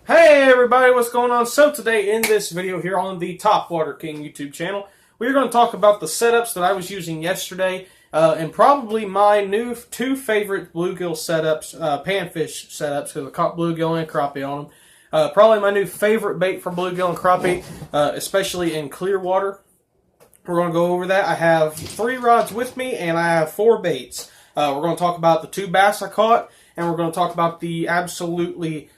Hey everybody, what's going on? So today in this video here on the Top Water King YouTube channel, we're going to talk about the setups that I was using yesterday and probably my new two favorite bluegill setups, panfish setups, because I caught bluegill and crappie on them. Probably my new favorite bait for bluegill and crappie, especially in clear water. We're going to go over that. I have 3 rods with me and I have 4 baits. We're going to talk about the 2 bass I caught, and we're going to talk about the absolutely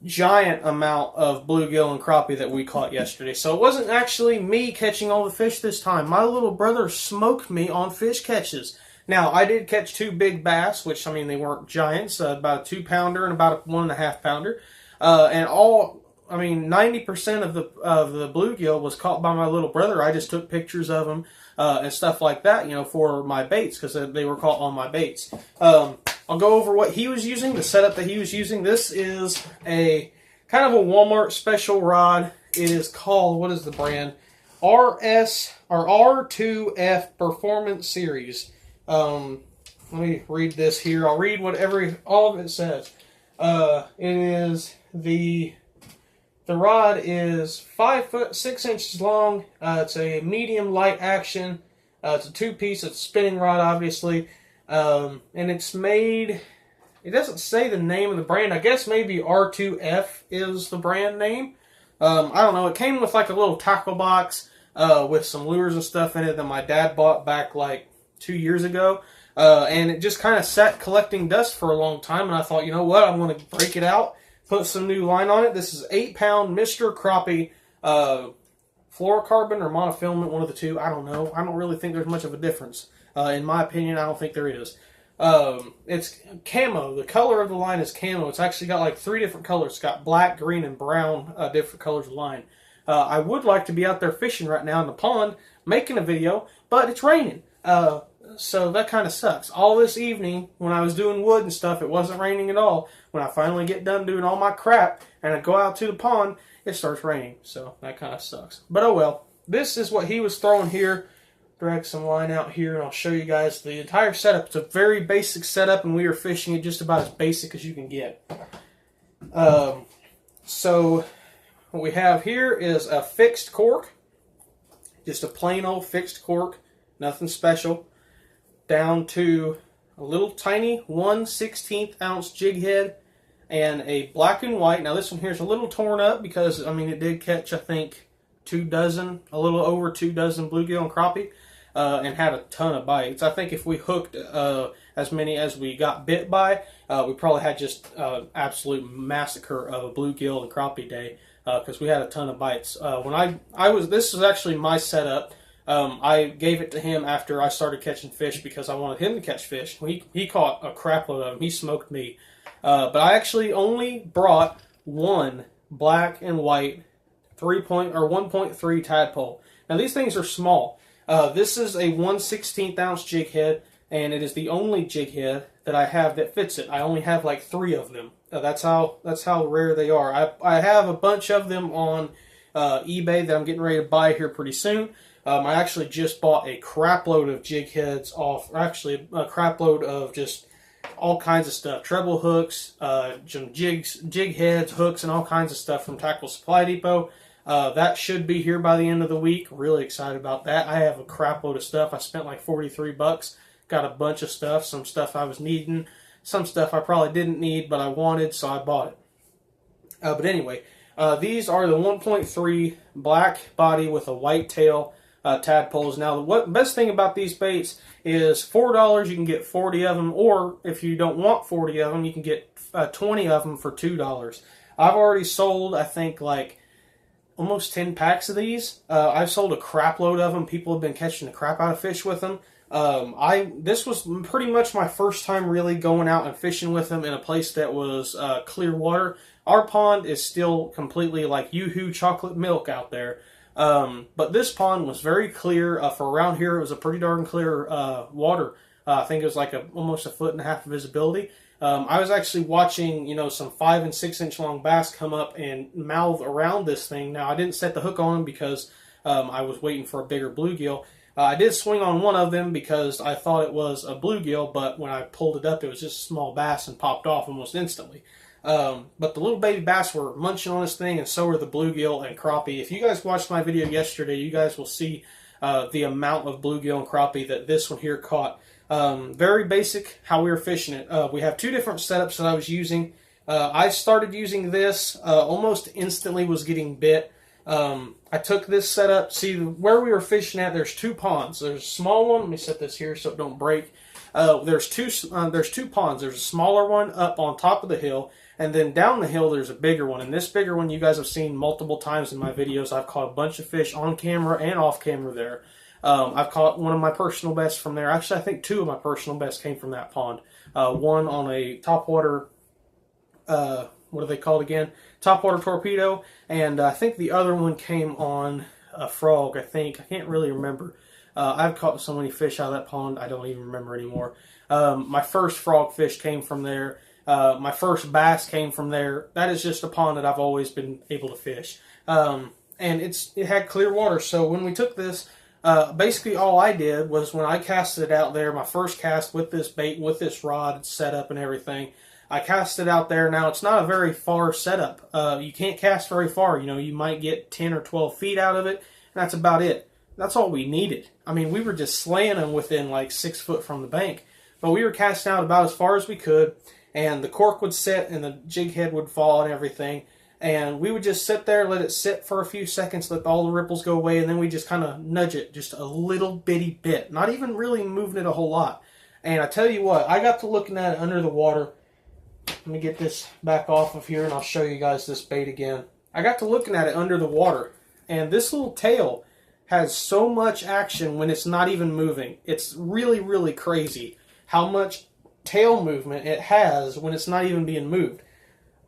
giant amount of bluegill and crappie that we caught yesterday. So it wasn't actually me catching all the fish this time. My little brother smoked me on fish catches. Now, I did catch 2 big bass, which, I mean, they weren't giants, about a 2-pounder and about a 1.5-pounder. And all, I mean, 90% of the bluegill was caught by my little brother. I just took pictures of them and stuff like that, you know, for my baits, because they were caught on my baits. I'll go over what he was using, the setup that he was using. This is a kind of a Walmart special rod. It is called, what is the brand? R2F Performance Series. Let me read this here. I'll read all of it says. It is the rod is 5 foot 6 inches long. It's a medium light action. It's a 2-piece. It's a spinning rod, obviously. And it's made, it doesn't say the name of the brand. I guess maybe R2F is the brand name. I don't know. It came with like a little tackle box with some lures and stuff in it that my dad bought back like 2 years ago. And it just kind of sat collecting dust for a long time. And I thought, you know what? I'm going to break it out, put some new line on it. This is 8-pound Mr. Crappie fluorocarbon or monofilament, one of the two. I don't know. I don't really think there's much of a difference. In my opinion, I don't think there is. It's camo. The color of the line is camo. It's actually got like 3 different colors. It's got black, green, and brown different colors of line. I would like to be out there fishing right now in the pond making a video, but it's raining. So that kind of sucks. All this evening when I was doing wood and stuff, it wasn't raining at all. When I finally get done doing all my crap and I go out to the pond, it starts raining. So that kind of sucks. But oh well. This is what he was throwing here. Drag some line out here and I'll show you guys the entire setup. It's a very basic setup and we are fishing it just about as basic as you can get. So what we have here is a fixed cork. Just a plain old fixed cork. Nothing special. Down to a little tiny 1/16 ounce jig head and a black and white. Now this one here is a little torn up because, I mean, it did catch, I think, 2 dozen, a little over 2 dozen bluegill and crappie. And had a ton of bites. I think if we hooked as many as we got bit by, we probably had just absolute massacre of a bluegill and crappie day because we had a ton of bites. This was actually my setup. I gave it to him after I started catching fish because I wanted him to catch fish. He caught a crap load of them. He smoked me. But I actually only brought 1 black and white 1.3 tadpole. Now these things are small. This is a 1/16 ounce jig head, and it is the only jig head that I have that fits it. I only have like 3 of them. That's how rare they are. I have a bunch of them on eBay that I'm getting ready to buy here pretty soon. I actually just bought a crap load of jig heads off, or actually a crap load of just all kinds of stuff. Treble hooks, some jig heads, hooks, and all kinds of stuff from Tackle Supply Depot. That should be here by the end of the week. Really excited about that. I have a crap load of stuff. I spent like 43 bucks. Got a bunch of stuff. Some stuff I was needing. Some stuff I probably didn't need, but I wanted, so I bought it. But anyway, these are the 1.3 black body with a white tail tadpoles. Now, the best thing about these baits is $4 you can get 40 of them, or if you don't want 40 of them, you can get 20 of them for $2. I've already sold, I think, like almost 10 packs of these. I've sold a crap load of them. People have been catching the crap out of fish with them. This was pretty much my first time really going out and fishing with them in a place that was clear water. Our pond is still completely like Yoo-hoo chocolate milk out there. But this pond was very clear. For around here, it was a pretty darn clear water. I think it was like almost 1.5 foot of visibility. I was actually watching, you know, some 5 and 6 inch long bass come up and mouth around this thing. Now, I didn't set the hook on them because I was waiting for a bigger bluegill. I did swing on one of them because I thought it was a bluegill, but when I pulled it up, it was just a small bass and popped off almost instantly. But the little baby bass were munching on this thing, and so were the bluegill and crappie. If you guys watched my video yesterday, you guys will see the amount of bluegill and crappie that this one here caught. Very basic how we were fishing it. We have two different setups that I was using. I started using this, almost instantly was getting bit. I took this setup. See, where we were fishing at, there's two ponds. There's a small one. Let me set this here so it don't break. There's two ponds. There's a smaller one up on top of the hill, and then down the hill there's a bigger one. And this bigger one you guys have seen multiple times in my videos. I've caught a bunch of fish on camera and off camera there. I've caught one of my personal bests from there. Actually, I think two of my personal bests came from that pond. One on a topwater, what are they called again? Topwater torpedo, and I think the other one came on a frog, I think. I can't really remember. I've caught so many fish out of that pond, I don't even remember anymore. My first frog fish came from there. My first bass came from there. That is just a pond that I've always been able to fish. And it had clear water, so when we took this, basically all I did was when I casted it out there, my first cast with this bait, with this rod set up and everything, I cast it out there. Now, it's not a very far setup. You can't cast very far. You know, you might get 10 or 12 feet out of it, and that's about it. That's all we needed. I mean, we were just slaying them within like 6 foot from the bank. But we were casting out about as far as we could, and the cork would set, and the jig head would fall and everything. And we would just sit there, let it sit for a few seconds, let all the ripples go away, and then we just kind of nudge it just a little bitty bit. Not even really moving it a whole lot. And I tell you what, I got to looking at it under the water. Let me get this back off of here and I'll show you guys this bait again. I got to looking at it under the water, and this little tail has so much action when it's not even moving. It's really, really crazy how much tail movement it has when it's not even being moved.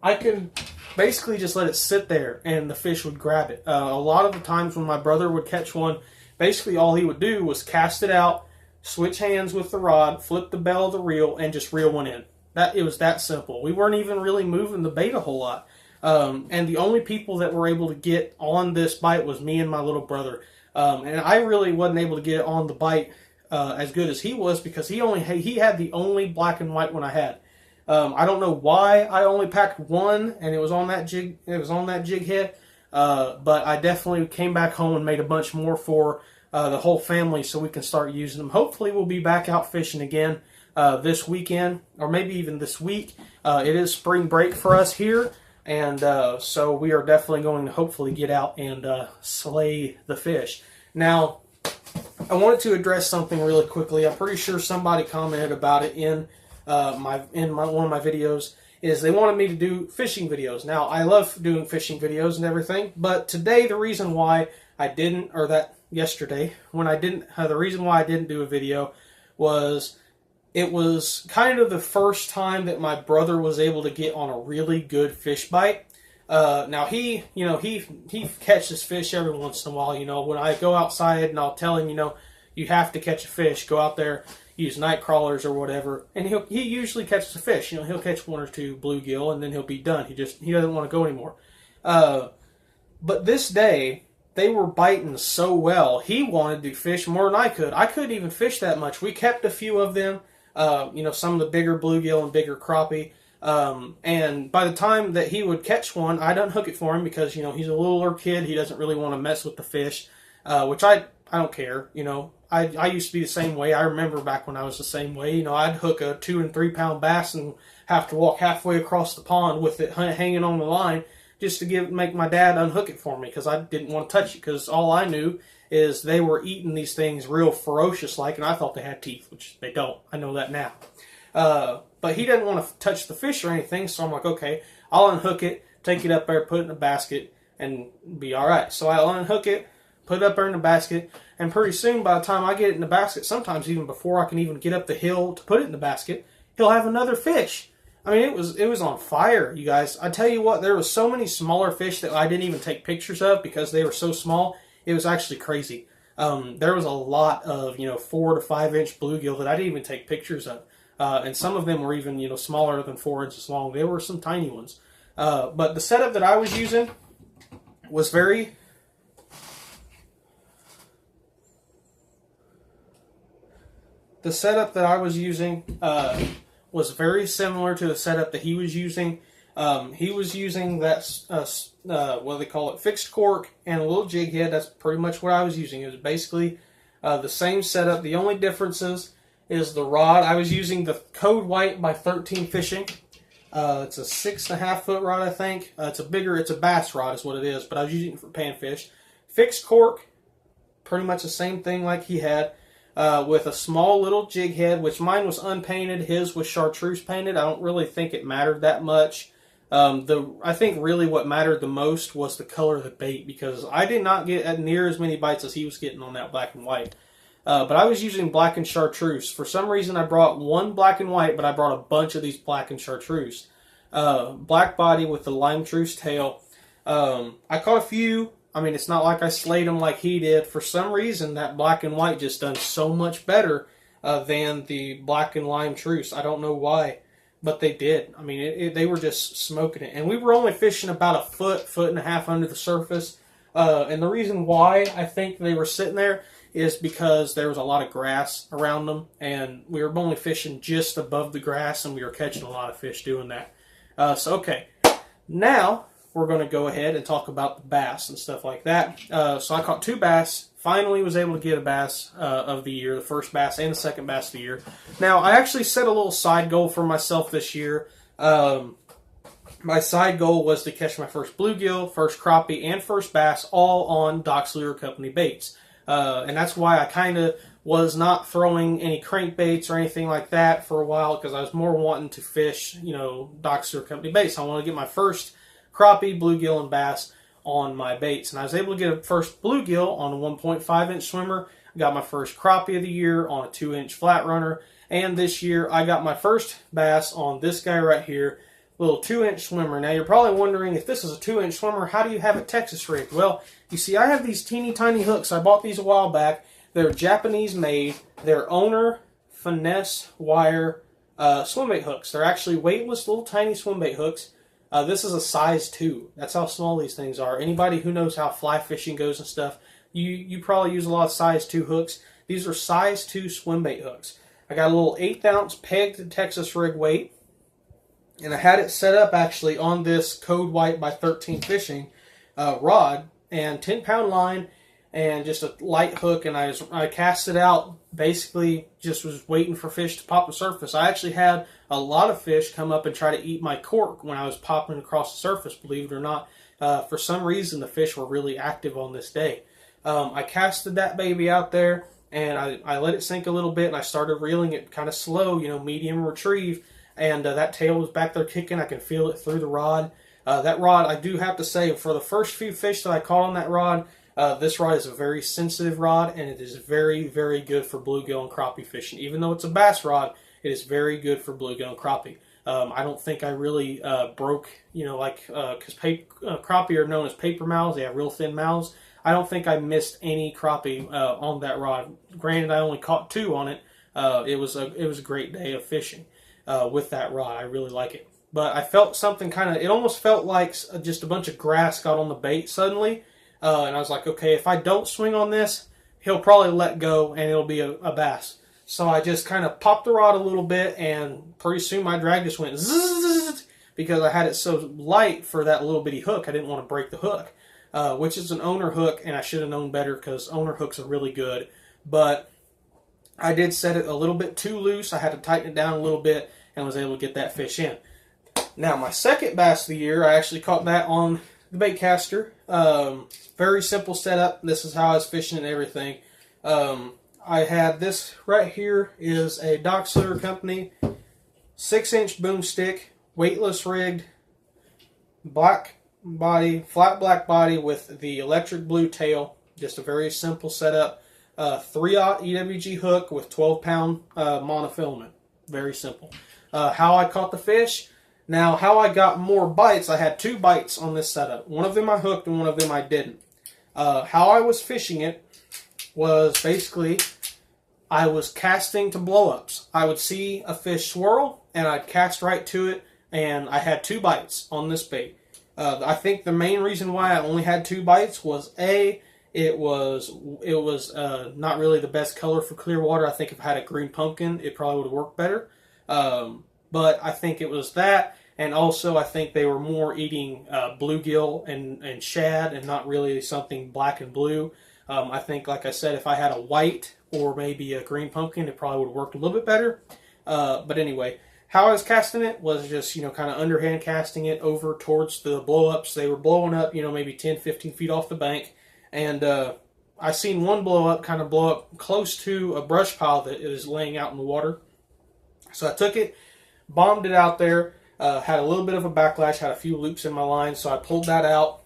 I could basically just let it sit there and the fish would grab it. A lot of the times when my brother would catch one, basically all he would do was cast it out, switch hands with the rod, flip the bell of the reel, and just reel one in. It was that simple. We weren't even really moving the bait a whole lot. And the only people that were able to get on this bite was me and my little brother. And I really wasn't able to get it on the bite as good as he was, because he had the only black and white one I had. I don't know why I only packed one, and it was on that jig. It was on that jig head. But I definitely came back home and made a bunch more for the whole family, so we can start using them. Hopefully, we'll be back out fishing again this weekend, or maybe even this week. It is spring break for us here, and so we are definitely going to hopefully get out and slay the fish. Now, I wanted to address something really quickly. I'm pretty sure somebody commented about it in one of my videos. Is they wanted me to do fishing videos. Now, I love doing fishing videos and everything, but today the reason why I didn't, or that yesterday when I didn't, the reason why I didn't do a video was it was kind of the first time that my brother was able to get on a really good fish bite. Now he catches fish every once in a while. You know, when I go outside and I'll tell him, you know, you have to catch a fish. Go out there, use night crawlers or whatever, and he usually catches a fish. You know, he'll catch one or two bluegill and then he'll be done. He doesn't want to go anymore. But this day they were biting so well, he wanted to fish more than I could. I couldn't even fish that much. We kept a few of them. You know, some of the bigger bluegill and bigger crappie. And by the time that he would catch one, I'd unhook it for him because, you know, he's a littler kid. He doesn't really want to mess with the fish, which I don't care. You know, I used to be the same way. I remember back when I was the same way. You know, I'd hook a 2 and 3 pound bass and have to walk halfway across the pond with it hanging on the line just to make my dad unhook it for me, because I didn't want to touch it, because all I knew is they were eating these things real ferocious like, and I thought they had teeth, which they don't. I know that now. But he didn't want to touch the fish or anything, so I'm like, okay, I'll unhook it, take it up there, put it in a basket, and be all right. So I'll unhook it, put it up there in the basket, and pretty soon, by the time I get it in the basket, sometimes even before I can even get up the hill to put it in the basket, he'll have another fish. I mean, it was on fire, you guys. I tell you what, there was so many smaller fish that I didn't even take pictures of because they were so small. It was actually crazy. There was a lot of, 4 to 5 inch bluegill that I didn't even take pictures of. And some of them were even, smaller than 4 inches long. There were some tiny ones. But the setup that I was using was very... was very similar to the setup that he was using. He was using that, what do they call it, fixed cork and a little jig head. That's pretty much what I was using. It was basically the same setup. The only differences is the rod. I was using the Code White by 13 Fishing. It's a 6.5 foot rod, I think. It's a bass rod is what it is, but I was using it for panfish. Fixed cork, pretty much the same thing like he had, with a small little jig head, which mine was unpainted. His was chartreuse painted. I don't really think it mattered that much. I think really what mattered the most was the color of the bait, because I did not get near as many bites as he was getting on that black and white. But I was using black and chartreuse. For some reason, I brought one black and white, but I brought a bunch of these black and chartreuse. Black body with the lime truce tail. I caught a few. I mean, it's not like I slayed them like he did. For some reason, that black and white just done so much better than the black and lime truce. I don't know why, but they did. I mean, they were just smoking it. And we were only fishing about a foot and a half under the surface. And the reason why I think they were sitting there is because there was a lot of grass around them, and we were only fishing just above the grass, and we were catching a lot of fish doing that. Okay, now we're going to go ahead and talk about the bass and stuff like that. So I caught 2 bass, finally was able to get a bass of the year, the first bass and the second bass of the year. Now, I actually set a little side goal for myself this year. My side goal was to catch my first bluegill, first crappie, and first bass all on Doc's Lure Company baits. And that's why I kind of was not throwing any crankbaits or anything like that for a while, because I was more wanting to fish, Doc's Lure Company baits. I wanted to get my first crappie, bluegill, and bass on my baits. And I was able to get a first bluegill on a 1.5 inch swimmer. I got my first crappie of the year on a 2 inch flat runner. And this year I got my first bass on this guy right here, little 2 inch swimmer. Now you're probably wondering, if this is a 2 inch swimmer, how do you have it Texas rigged? Well, you see, I have these teeny tiny hooks. I bought these a while back. They're Japanese made. They're owner finesse wire swimbait hooks. They're actually weightless little tiny swimbait hooks. This is a size 2. That's how small these things are. Anybody who knows how fly fishing goes and stuff, you probably use a lot of size 2 hooks. These are size 2 swimbait hooks. I got a little 1/8 ounce pegged Texas rig weight, and I had it set up actually on this Code White by 13 Fishing rod, and 10-pound line, and just a light hook, and I cast it out, basically just was waiting for fish to pop the surface. I actually had a lot of fish come up and try to eat my cork when I was popping across the surface, believe it or not. For some reason, the fish were really active on this day. I casted that baby out there, and I let it sink a little bit, and I started reeling it kind of slow, medium retrieve, and that tail was back there kicking. I can feel it through the rod. That rod, I do have to say, for the first few fish that I caught on that rod, this rod is a very sensitive rod, and it is very, very good for bluegill and crappie fishing. Even though it's a bass rod, it is very good for bluegill and crappie. I don't think I really broke, because crappie are known as paper mouths. They have real thin mouths. I don't think I missed any crappie on that rod. Granted, I only caught 2 on it. It was a great day of fishing with that rod. I really like it. But I felt something it almost felt like just a bunch of grass got on the bait suddenly. And I was like, okay, if I don't swing on this, he'll probably let go and it'll be a bass. So I just kind of popped the rod a little bit, and pretty soon my drag just went zzz, because I had it so light for that little bitty hook. I didn't want to break the hook, which is an owner hook, and I should have known better because owner hooks are really good. But I did set it a little bit too loose. I had to tighten it down a little bit and was able to get that fish in. Now, my second bass of the year, I actually caught that on the bait caster. Very simple setup. This is how I was fishing and everything. I had this right here is a Doc's Lure Company 6-inch boomstick, weightless rigged, black body, flat black body with the electric blue tail. Just a very simple setup. 3/0 EWG hook with 12-pound monofilament. Very simple. How I caught the fish. Now, how I got more bites, I had 2 bites on this setup. One of them I hooked and one of them I didn't. How I was fishing it was basically I was casting to blow-ups. I would see a fish swirl and I'd cast right to it, and I had 2 bites on this bait. I think the main reason why I only had 2 bites was it was not really the best color for clear water. I think if I had a green pumpkin, it probably would have worked better. But I think it was that, And also, I think they were more eating bluegill and shad and not really something black and blue. I think, like I said, if I had a white or maybe a green pumpkin, it probably would have worked a little bit better. But anyway, how I was casting it was just, kind of underhand casting it over towards the blow-ups. They were blowing up, maybe 10, 15 feet off the bank. And I seen one blow up close to a brush pile that is laying out in the water. So I took it, bombed it out there, had a little bit of a backlash, had a few loops in my line. So I pulled that out,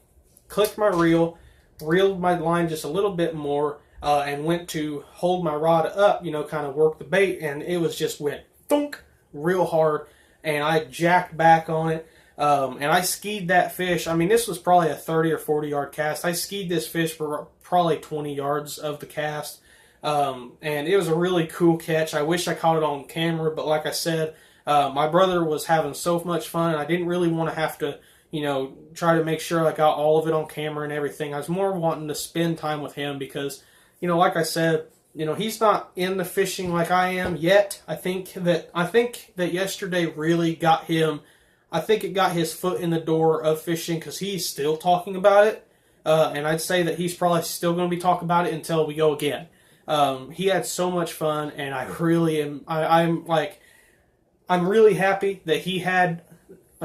clicked my reel, reeled my line just a little bit more, and went to hold my rod up, kind of work the bait, and it went thunk real hard, and I jacked back on it, and I skied that fish. I mean, this was probably a 30 or 40 yard cast. I skied this fish for probably 20 yards of the cast, and it was a really cool catch. I wish I caught it on camera, but like I said, my brother was having so much fun, and I didn't really want to have to, try to make sure I got all of it on camera and everything. I was more wanting to spend time with him because, like I said, he's not in the fishing like I am yet. I think that yesterday really got him. I think it got his foot in the door of fishing because he's still talking about it, and I'd say that he's probably still going to be talking about it until we go again. He had so much fun, and I really am. I'm really happy that he had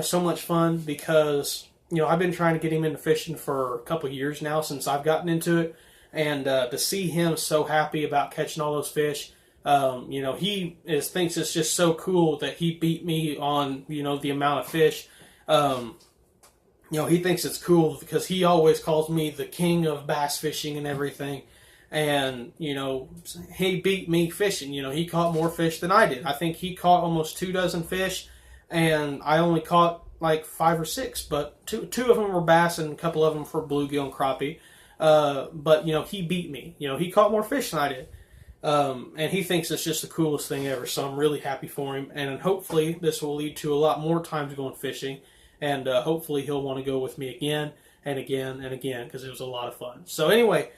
so much fun because I've been trying to get him into fishing for a couple of years now since I've gotten into it. And to see him so happy about catching all those fish, he thinks it's just so cool that he beat me on, the amount of fish. He thinks it's cool because he always calls me the king of bass fishing and everything. And, he beat me fishing. He caught more fish than I did. I think he caught almost 24 fish, and I only caught like 5 or 6. But two of them were bass and a couple of them for bluegill and crappie. But, he beat me. He caught more fish than I did. And he thinks it's just the coolest thing ever. So I'm really happy for him. And hopefully this will lead to a lot more times going fishing. And hopefully he'll want to go with me again and again and again because it was a lot of fun. So anyway,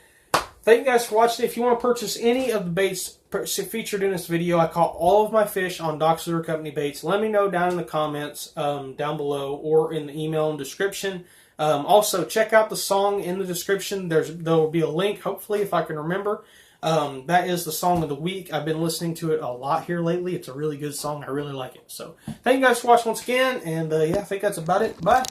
thank you guys for watching. If you want to purchase any of the baits featured in this video, I caught all of my fish on Doc's Lure Company baits. Let me know down in the comments down below or in the email and description. Also, check out the song in the description. There will be a link, hopefully, if I can remember. That is the song of the week. I've been listening to it a lot here lately. It's a really good song. I really like it. So, thank you guys for watching once again. And, yeah, I think that's about it. Bye.